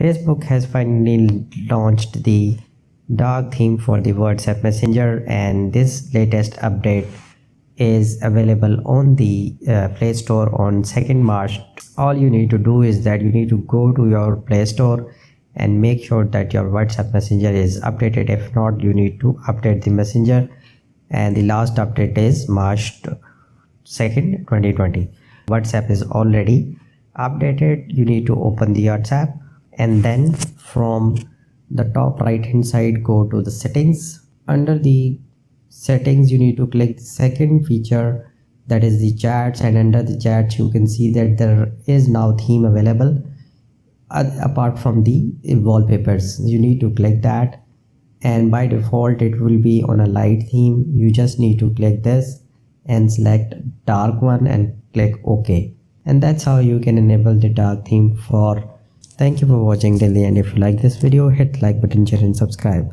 Facebook has finally launched the dark theme for the WhatsApp Messenger, and this latest update is available on the Play Store on 2nd March. All you need to do is that you need to go to your Play Store and make sure that your WhatsApp Messenger is updated. If not, you need to update the Messenger, and the last update is March 2nd, 2020. WhatsApp is already updated. You need to open the WhatsApp, and then from the top right hand side go to the settings. Under the settings you need to click the second feature, that is the chats, and under the chats you can see that there is now theme available apart from the wallpapers. You need to click that, and by default it will be on a light theme. You just need to click this and select dark one and click OK, and that's how you can enable the dark theme for. Thank you for watching till the end. If you like this video, hit like button, share and subscribe.